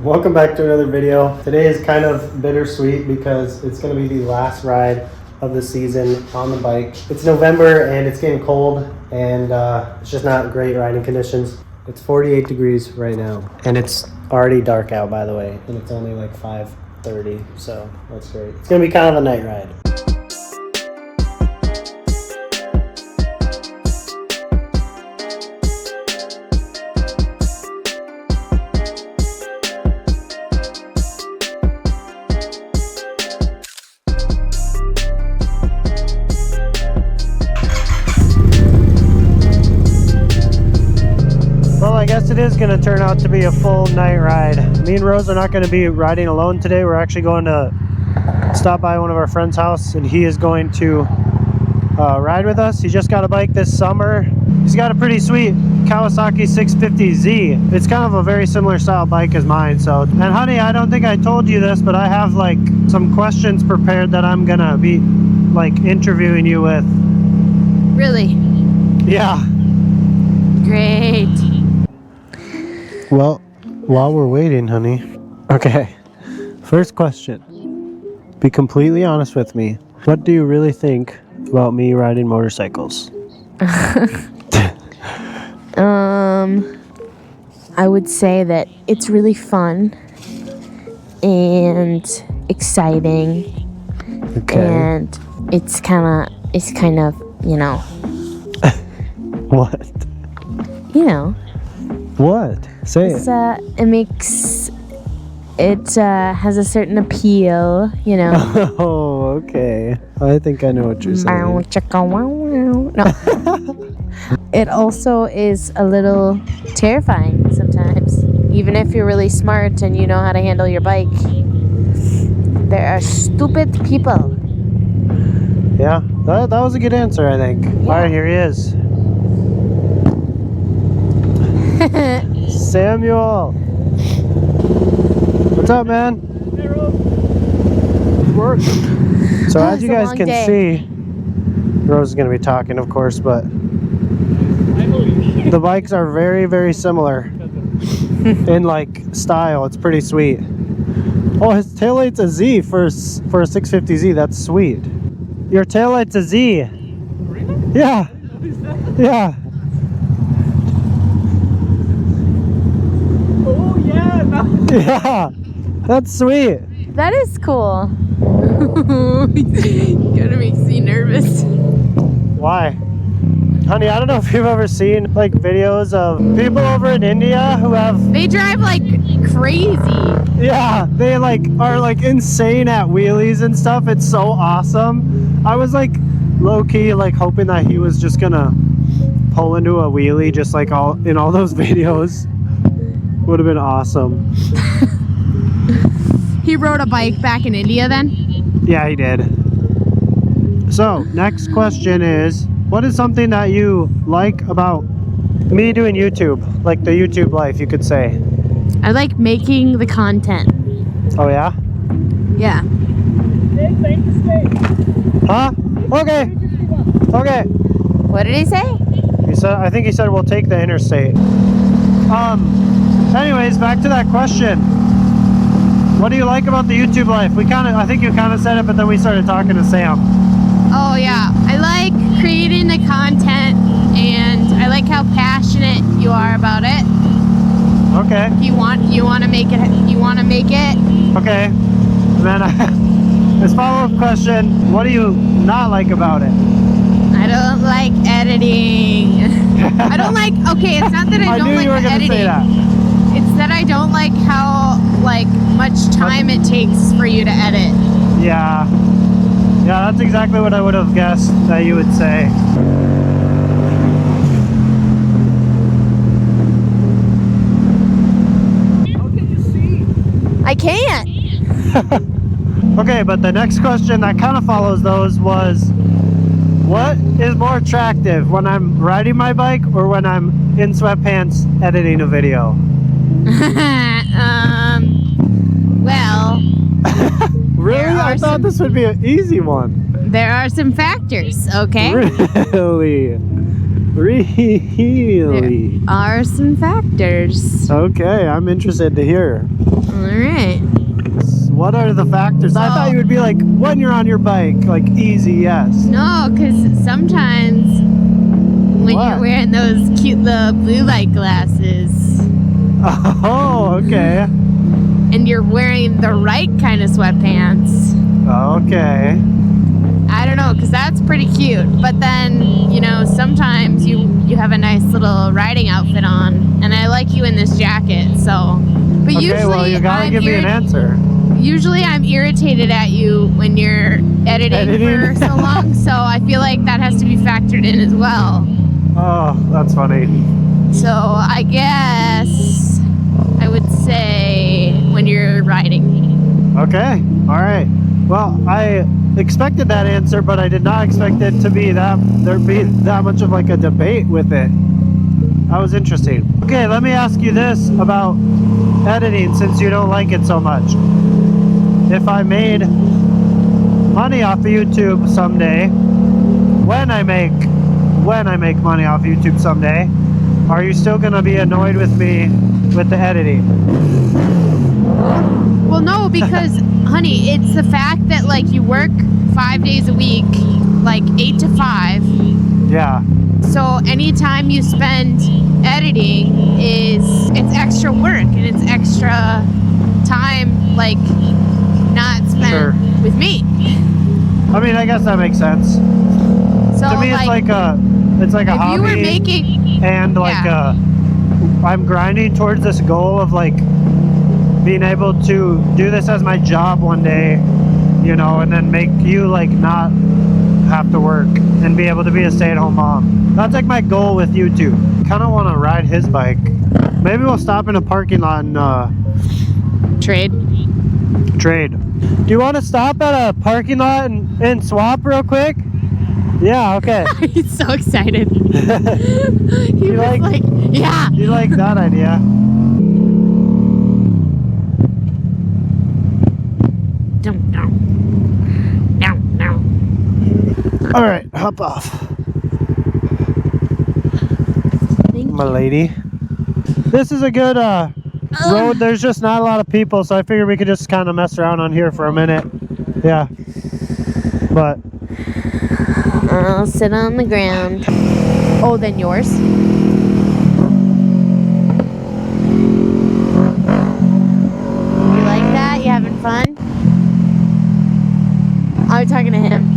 Welcome back to another video. Today is kind of bittersweet because it's going to be the last ride of the season on the bike. It's November and it's getting cold and it's just not great riding conditions. It's 48 degrees right now and it's already dark out, by the way, and it's only like 5:30, so that's great. It's going to be kind of a night ride. I guess it is going to turn out to be a full night ride. Me and Rose are not going to be riding alone today. We're actually going to stop by one of our friends' house and he is going to ride with us. He just got a bike this summer. He's got a pretty sweet Kawasaki Z650. It's kind of a very similar style bike as mine. So, and honey, I don't think I told you this, but I have like some questions prepared that I'm going to be like interviewing you with. Really? Yeah. Great. Well, while we're waiting, honey. Okay, first question. Be completely honest with me. What do you really think about me riding motorcycles? I would say that it's really fun and exciting. Okay. And it's kind of, you know. What? You know. What? Say it. It has a certain appeal, you know. Oh, okay. I think I know what you're saying. No. It also is a little terrifying sometimes. Even if you're really smart and you know how to handle your bike, there are stupid people. Yeah, that was a good answer, I think. Yeah. All right, here he is. Samuel! What's up, man? Hey, Rose. Work. So as you guys can see, Rose is going to be talking, of course, but the bikes are very, very similar in like style. It's pretty sweet. Oh, his taillight's a Z for a 650Z. That's sweet. Your taillight's a Z. Really? Yeah. Yeah. Oh, yeah. Nice. Yeah. That's sweet. That is cool. Kinda makes me nervous. Why? Honey, I don't know if you've ever seen like videos of people over in India who have... They drive like crazy. Yeah, they like are like insane at wheelies and stuff. It's so awesome. I was like low-key like hoping that he was just gonna pull into a wheelie just like in all those videos. Would have been awesome. He rode a bike back in India then? Yeah, he did. So, next question is, what is something that you like about me doing YouTube? Like the YouTube life, you could say. I like making the content. Oh, yeah? Yeah. Thank you, stay. Huh? Okay. Okay. What did he say? He said, I think he said we'll take the interstate. Anyways, back to that question. What do you like about the YouTube life? I think you kind of said it, but then we started talking to Sam. Oh yeah, I like creating the content and I like how passionate you are about it. Okay. You want to make it. Okay. And then this follow-up question, what do you not like about it? I don't like editing. I don't like, okay, it's not that I don't like the editing. Say that. It's that I don't like how like much time it takes for you to edit. Yeah. Yeah, that's exactly what I would have guessed that you would say. How can you see? I can't. Okay, but the next question that kind of follows those was, what is more attractive, when I'm riding my bike or when I'm in sweatpants editing a video? Well. Really? I thought this would be an easy one. There are some factors, okay? Really? Really? There are some factors. Okay, I'm interested to hear. right. What are the factors? I thought you would be like, when you're on your bike, like easy, yes. No, because sometimes when What? you're wearing those cute little blue light glasses Oh, okay. and you're wearing the right kind of sweatpants, Okay. I don't know, because that's pretty cute. But then, you know, sometimes you have a nice little riding outfit on, and I like you in this jacket, so. But Okay, usually, well, you gotta give me an answer. Usually I'm irritated at you when you're editing for so long, so I feel like that has to be factored in as well. Oh, that's funny. So I guess I would say when you're riding. Okay, all right. Well, I expected that answer, but I did not expect it to be there'd be that much of like a debate with it. That was interesting. Okay, let me ask you this about editing, since you don't like it so much. If I made money off of YouTube someday, when I make money off YouTube someday, are you still gonna be annoyed with me with the editing? Well, no, because honey, it's the fact that like you work 5 days a week, like 8 to 5. Yeah. So anytime you spend editing it's extra work and it's extra time, like not spent Sure. with me. I mean, I guess that makes sense. So To me, it's like a if hobby. you were making And like I'm grinding towards this goal of like being able to do this as my job one day, you know, and then make you like not have to work and be able to be a stay-at-home mom. That's like my goal with YouTube. Kind of want to ride his bike. Maybe we'll stop in a parking lot and trade. Do you want to stop at a parking lot and swap real quick? Yeah, okay. He's so excited. He You was like, yeah. You like that idea? No. All right, hop off, my lady. This is a good road. There's just not a lot of people, so I figured we could just kind of mess around on here for a minute. Yeah, but I'll sit on the ground. Oh, then yours. You like that? You having fun? I'm talking to him.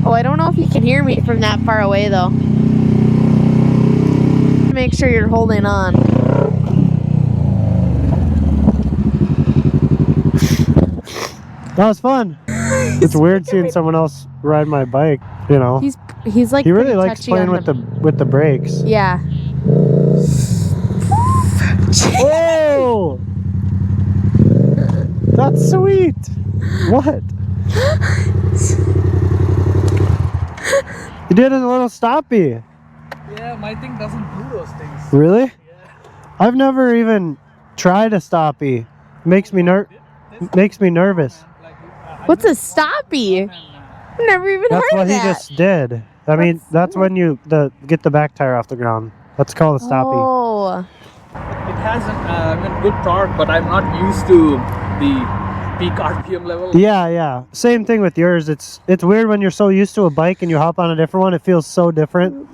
Oh, I don't know if you can hear me from that far away though. Make sure you're holding on. that was fun. It's weird seeing someone else ride my bike. You know, He's like he really pretty likes touchy playing on with the brakes. Yeah. Whoa! That's sweet. What? You did a little stoppie. Yeah, my thing doesn't do those things. Really? Yeah. I've never even tried a stoppie. Makes me nervous. What's a stoppie? I've never even That's heard what of he that. just did. I mean, that's when you get the back tire off the ground. That's called a stoppie. Oh. It has good torque, but I'm not used to the peak RPM level. Yeah. Same thing with yours. It's weird when you're so used to a bike and you hop on a different one. It feels so different.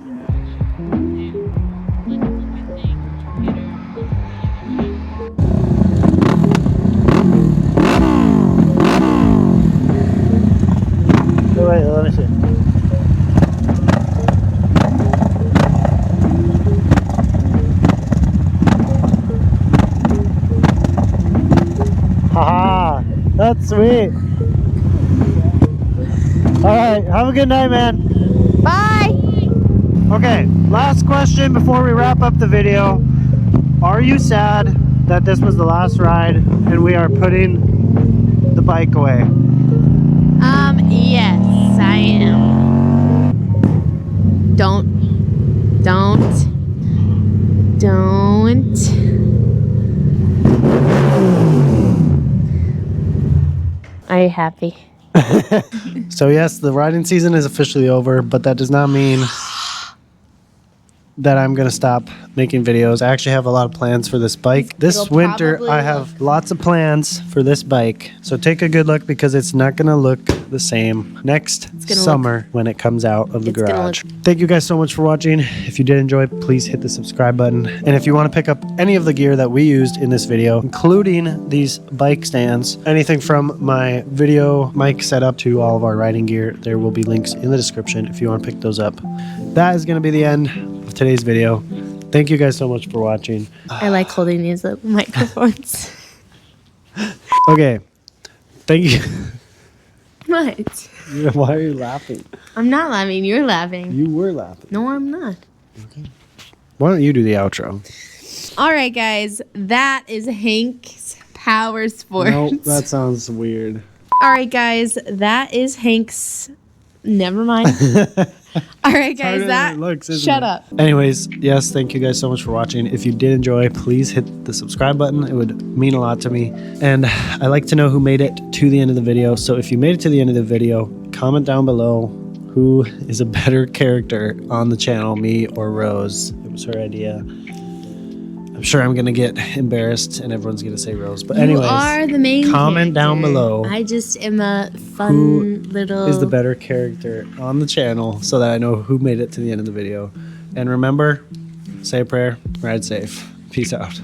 Oh, wait, let me see. Haha, that's sweet. Alright, have a good night, man. Bye. Okay, last question before we wrap up the video. Are you sad that this was the last ride and we are putting the bike away? Yes, I am. Don't. Are you happy? So yes, the riding season is officially over, but that does not mean that I'm gonna stop making videos. I actually have a lot of plans for this bike. This It'll winter, probably I have lots of plans for this bike. So take a good look because it's not gonna look the same next gonna summer when it comes out of the It's gonna garage. Thank you guys so much for watching. If you did enjoy, please hit the subscribe button. And if you want to pick up any of the gear that we used in this video, including these bike stands, anything from my video mic setup to all of our riding gear, there will be links in the description if you want to pick those up. That is going to be the end of today's video. Thank you guys so much for watching. I like holding these little microphones. Okay. Thank you. What? Why are you laughing? I'm not laughing. You're laughing. You were laughing. No, I'm not. Why don't you do the outro? All right, guys. That is Hank's Power Sports. No, that sounds weird. All right, guys. That is Hank's. Never mind. All right, guys. harder That. than it looks, isn't Shut it? up. Anyways, yes, thank you guys so much for watching. If you did enjoy, please hit the subscribe button. It would mean a lot to me. And I like to know who made it to the end of the video. So if you made it to the end of the video, comment down below who is a better character on the channel, me or Rose. It was her idea. I'm sure I'm going to get embarrassed and everyone's going to say Rose. But anyways, You are the main comment down character. below. I just am a fun Who little. is the better character on the channel so that I know who made it to the end of the video. And remember, say a prayer, ride safe. Peace out.